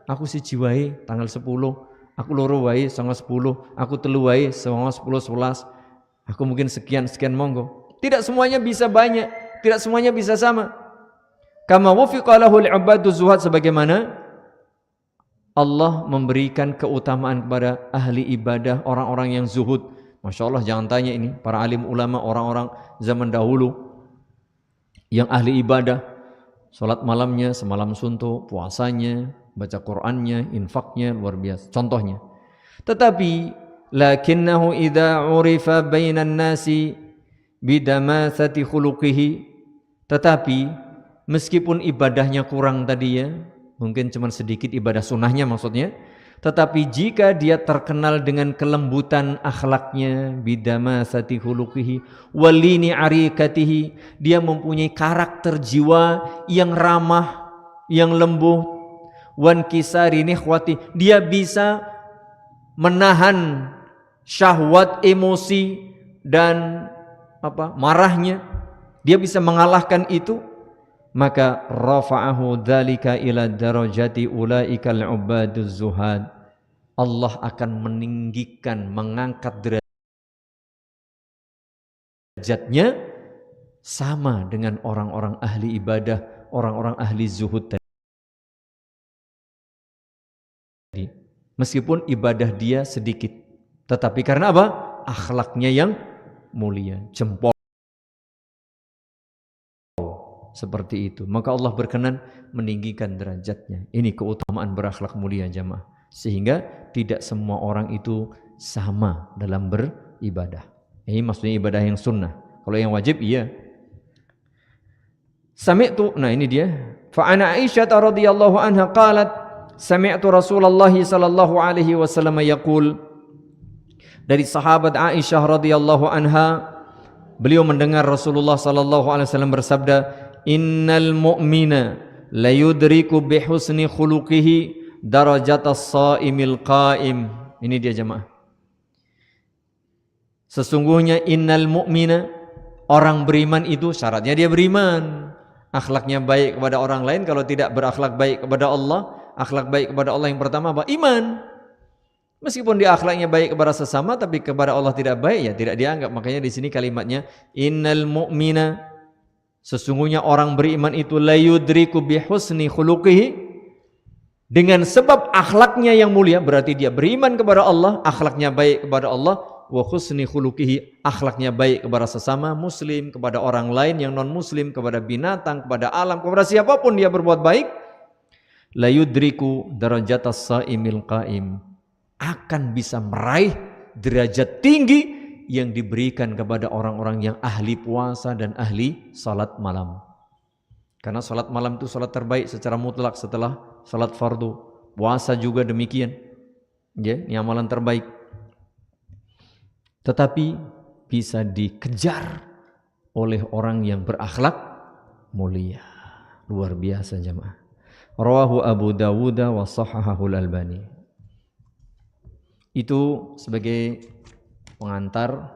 Aku siji wae tanggal 10. Aku loro wae tanggal 10. Aku telu wae tanggal 10, 11. Aku mungkin sekian monggo. Tidak semuanya bisa banyak. Tidak semuanya bisa sama. Kama wufiqa lahul ubaduz zuhad, sebagaimana Allah memberikan keutamaan kepada ahli ibadah, orang-orang yang zuhud. Masya Allah, jangan tanya ini, para alim ulama, orang-orang zaman dahulu yang ahli ibadah, sholat malamnya semalam suntuk, puasanya, baca Qur'annya, infaknya, luar biasa. Contohnya. Tetapi, lakinnahu idza urifa bainan nasi bidamathati khuluqihi. Tetapi, meskipun ibadahnya kurang tadi ya, mungkin cuma sedikit ibadah sunnahnya maksudnya, tetapi jika dia terkenal dengan kelembutan akhlaknya, bidamathati khuluqihi walini arikatihi, dia mempunyai karakter jiwa yang ramah, yang lembut, wan kisari nikhwati, dia bisa menahan syahwat, emosi dan marahnya, dia bisa mengalahkan itu. Maka rafa'ahu dzalika ila darajati ulaikal ubaduz zuhad. Allah akan meninggikan, mengangkat derajatnya sama dengan orang-orang ahli ibadah, orang-orang ahli zuhud tadi. Meskipun ibadah dia sedikit, tetapi karena apa? Akhlaknya yang mulia, jempol seperti itu, maka Allah berkenan meninggikan derajatnya. Ini keutamaan berakhlak mulia jamaah. Sehingga tidak semua orang itu sama dalam beribadah. Ini maksudnya ibadah yang sunnah. Kalau yang wajib iya. Sami'tu, nah ini dia. Fa'ana Aisyah radhiyallahu anha qalat, sami'tu Rasulullah sallallahu alaihi wasallam yaqul, Dari sahabat Aisyah radhiyallahu anha, beliau mendengar Rasulullah sallallahu alaihi wasallam bersabda, "Innal mu'mina la yudriku bi husni khuluqihi darajatas shaimil qaim." Ini dia jemaah. Sesungguhnya innal mu'mina, orang beriman itu syaratnya dia beriman, akhlaknya baik kepada orang lain. Kalau tidak berakhlak baik kepada Allah, akhlak baik kepada Allah yang pertama apa? Iman. Meskipun dia akhlaknya baik kepada sesama, tapi kepada Allah tidak baik, ya tidak dianggap. Makanya di sini kalimatnya innal mu'mina, sesungguhnya orang beriman itu la yudriku bi husni khuluqihi, dengan sebab akhlaknya yang mulia, berarti dia beriman kepada Allah, akhlaknya baik kepada Allah, wa husni khuluqihi, akhlaknya baik kepada sesama muslim, kepada orang lain yang non muslim, kepada binatang, kepada alam, kepada siapapun dia berbuat baik, la yudriku darajatas shaimil qaim, akan bisa meraih derajat tinggi yang diberikan kepada orang-orang yang ahli puasa dan ahli salat malam. Karena salat malam itu salat terbaik secara mutlak setelah salat fardu. Puasa juga demikian. Ya, ini amalan terbaik. Tetapi bisa dikejar oleh orang yang berakhlak mulia. Luar biasa jemaah. Rawahu Abu Dawud wa shahhahahu Al-Albani. Itu sebagai pengantar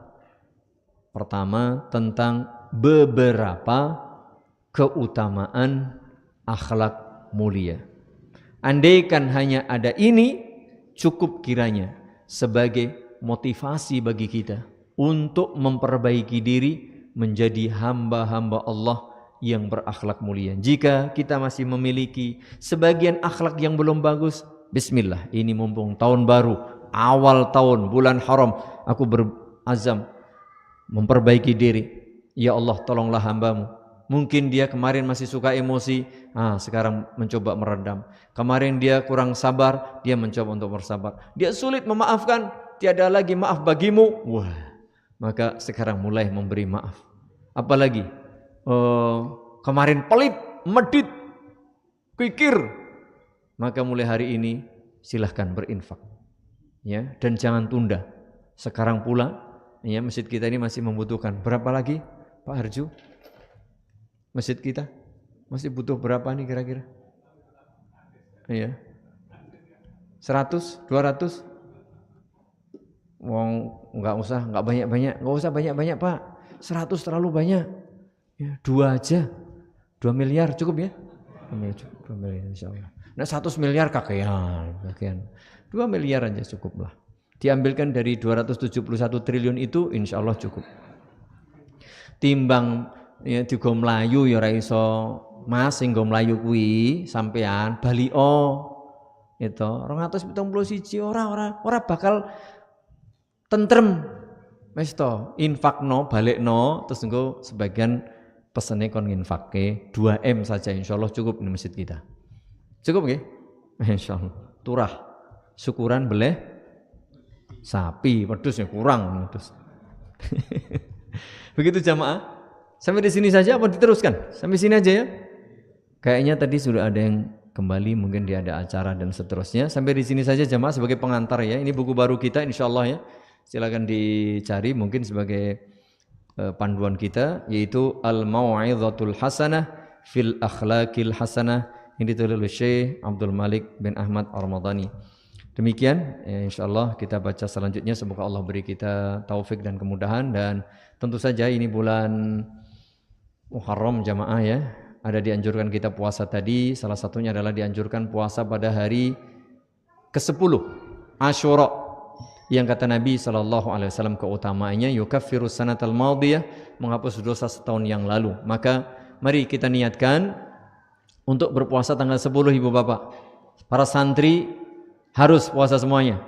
pertama tentang beberapa keutamaan akhlak mulia. Andaikan hanya ada ini, cukup kiranya sebagai motivasi bagi kita untuk memperbaiki diri menjadi hamba-hamba Allah yang berakhlak mulia. Jika kita masih memiliki sebagian akhlak yang belum bagus, bismillah, ini mumpung tahun baru, awal tahun, bulan haram, aku berazam memperbaiki diri. Ya Allah, tolonglah hambamu. Mungkin dia kemarin masih suka emosi, sekarang mencoba meredam. Kemarin dia kurang sabar, dia mencoba untuk bersabar. Dia sulit memaafkan, tiada lagi maaf bagimu. Wah, maka sekarang mulai memberi maaf. Apalagi kemarin pelit, medit, kikir, maka mulai hari ini silahkan berinfak. Ya, dan jangan tunda. Sekarang pula, ya, masjid kita ini masih membutuhkan. Berapa lagi, Pak Harju? Masjid kita masih butuh berapa nih kira-kira? Ya, 100, 200? Wong nggak usah, nggak banyak-banyak, nggak usah banyak-banyak Pak. 100 terlalu banyak. Ya, 2 aja, 2 miliar cukup ya? 2 miliar insya Allah. Nah 100 miliar kakean. 2 miliar aja cukuplah. Diambilkan dari 271 triliun itu insya Allah cukup. Timbang ya digo mlayu ya ora iso Mas sing go mlayu kuwi sampean balio itu 271 ora bakal tentrem. Wis to, infakno, balekno terus engko sebagian pesene kon nginfakke 2M saja insyaallah cukup di masjid kita. Cukup nggih? Insyaallah. Turah. Syukuran beleh sapi, wedhus ya kurang wedhus. Begitu jamaah. Sampai di sini saja apa diteruskan? Sampai sini aja ya. Kayaknya tadi sudah ada yang kembali, mungkin dia ada acara dan seterusnya. Sampai di sini saja jamaah sebagai pengantar ya. Ini buku baru kita insyaallah ya. Silakan dicari mungkin sebagai panduan kita, yaitu Al-Mau'izatul Hasanah fil Akhlaqil Hasanah yang ditulis oleh Syekh Abdul Malik bin Ahmad Ar-Ramadhani. Demikian ya, insyaallah kita baca selanjutnya. Semoga Allah beri kita taufik dan kemudahan. Dan tentu saja ini bulan Muharram jamaah ya, ada dianjurkan kita puasa tadi. Salah satunya adalah dianjurkan puasa pada hari ke-10 Asyura, yang kata Nabi SAW keutamaannya yukaffirus sanatal madiyah, menghapus dosa setahun yang lalu. Maka mari kita niatkan untuk berpuasa tanggal 10 ibu bapak. Para santri harus puasa semuanya,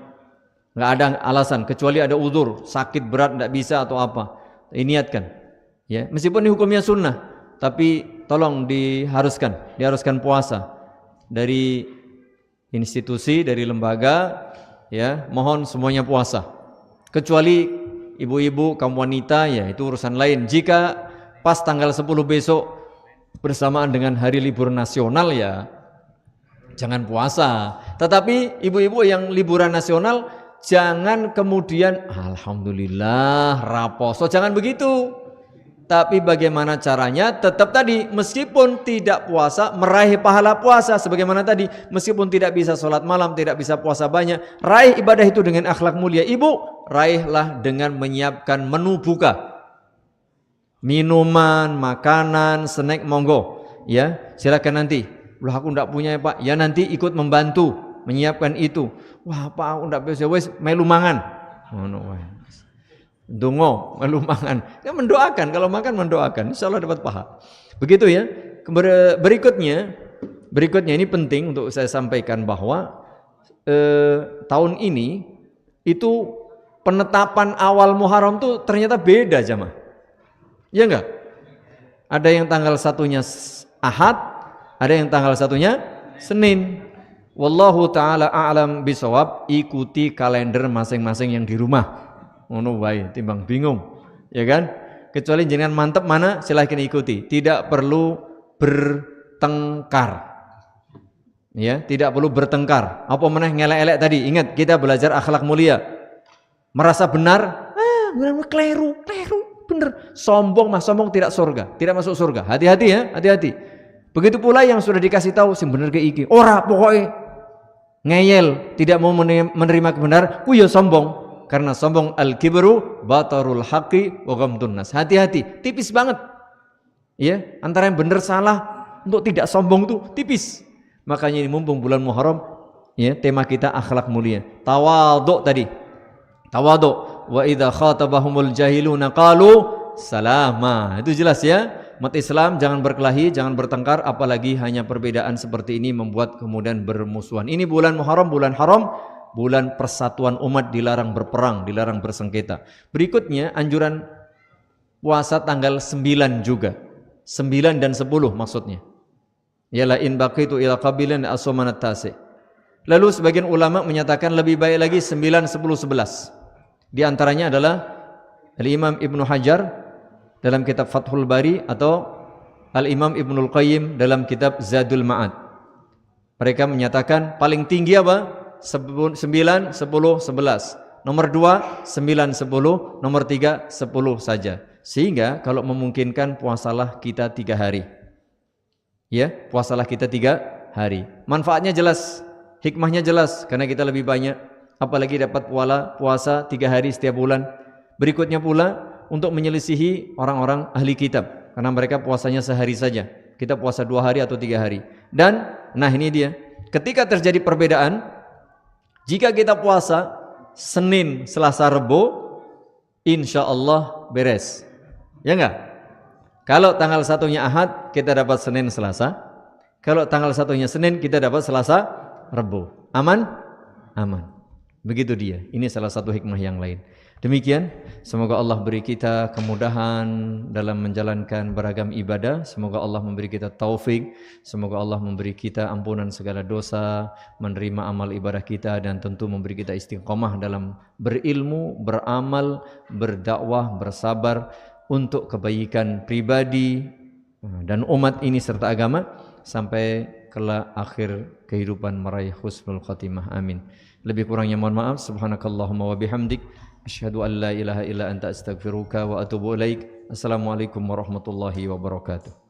nggak ada alasan kecuali ada uzur, sakit berat tidak bisa atau apa. Niatkan ya, meskipun ini hukumnya sunnah, tapi tolong diharuskan puasa. Dari institusi, dari lembaga ya, mohon semuanya puasa, kecuali ibu-ibu, kaum wanita ya itu urusan lain. Jika pas tanggal 10 besok bersamaan dengan hari libur nasional ya jangan puasa. Tetapi ibu-ibu yang liburan nasional jangan kemudian alhamdulillah raposo, jangan begitu. Tapi bagaimana caranya? Tetap tadi, meskipun tidak puasa, meraih pahala puasa. Sebagaimana tadi, meskipun tidak bisa sholat malam, tidak bisa puasa banyak, raih ibadah itu dengan akhlak mulia. Ibu, raihlah dengan menyiapkan menu buka, minuman, makanan, snack, monggo. Ya, silakan nanti. Loh, aku enggak punya ya Pak. Ya nanti ikut membantu menyiapkan itu. Wah Pak, aku enggak bisa, wes melu mangan. Dungo, melu mangan. Ya mendoakan, kalau makan mendoakan, insyaallah dapat pahala. Begitu ya. Berikutnya ini penting untuk saya sampaikan bahwa tahun ini itu penetapan awal Muharram tuh ternyata beda jamaah. Ya enggak? Ada yang tanggal satunya Ahad, ada yang tanggal satunya Senin. Wallahu ta'ala a'lam bisawab. Ikuti kalender masing-masing yang di rumah. Ngono wae timbang bingung, ya kan? Kecuali jenengan mantep mana, silahkan ikuti. Tidak perlu bertengkar. Ya, tidak perlu bertengkar. Apa meneh ngelek-elek tadi? Ingat, kita belajar akhlak mulia. Merasa benar, keliru, bener. Sombong tidak surga, tidak masuk surga. Hati-hati ya, hati-hati. Begitu pula yang sudah dikasih tahu sing bener ke iki. Ora pokoknya ngeyel, tidak mau menerima kebenaran, ku ya sombong. Karena sombong al-kibru batarul haqqi wa ghamdun nas. Hati-hati, tipis banget. Ya, antara yang benar salah untuk tidak sombong itu tipis. Makanya ini mumpung bulan Muharram, ya, tema kita akhlak mulia. Tawadhu tadi. Tawadhu. Wa idza khatabahumul jahiluna qalu salama. Itu jelas ya. Umat Islam jangan berkelahi, jangan bertengkar, apalagi hanya perbedaan seperti ini membuat kemudian bermusuhan. Ini bulan Muharram, bulan haram. Bulan persatuan umat, dilarang berperang, dilarang bersengketa. Berikutnya anjuran puasa tanggal 9 juga. 9 dan 10 maksudnya. Yalah in baqitu ila qabilin asumanat tasi. Lalu sebagian ulama menyatakan lebih baik lagi 9, 10, 11. Di antaranya adalah Al-Imam Ibnu Hajar dalam kitab Fathul Bari atau Al-Imam Ibnul Qayyim dalam kitab Zadul Ma'ad. Mereka menyatakan paling tinggi apa? 9, 10, 11. Nomor 2, 9, 10. Nomor 3, 10 saja. Sehingga kalau memungkinkan puasalah kita 3 hari. Ya, puasalah kita 3 hari. Manfaatnya jelas, hikmahnya jelas, karena kita lebih banyak. Apalagi dapat puasa 3 hari setiap bulan. Berikutnya pula untuk menyelisihi orang-orang ahli kitab, karena mereka puasanya sehari saja. Kita puasa 2 hari atau 3 hari. Dan, nah ini dia, ketika terjadi perbedaan, jika kita puasa Senin, Selasa, Rebo, insya Allah beres. Ya enggak? Kalau tanggal satunya Ahad, kita dapat Senin, Selasa. Kalau tanggal satunya Senin, kita dapat Selasa, Rebo. Aman? Aman. Begitu dia. Ini salah satu hikmah yang lain. Demikian, semoga Allah beri kita kemudahan dalam menjalankan beragam ibadah. Semoga Allah memberi kita taufik. Semoga Allah memberi kita ampunan segala dosa, menerima amal ibadah kita, dan tentu memberi kita istiqomah dalam berilmu, beramal, berdakwah, bersabar untuk kebaikan pribadi dan umat ini serta agama sampai kelak akhir kehidupan meraih husnul khatimah. Amin. Lebih kurangnya mohon maaf. Subhanakallahumma wa bihamdik, asyhadu an la ilaha illa anta astaghfiruka wa atubu ilaik. Assalamualaikum warahmatullahi wabarakatuh.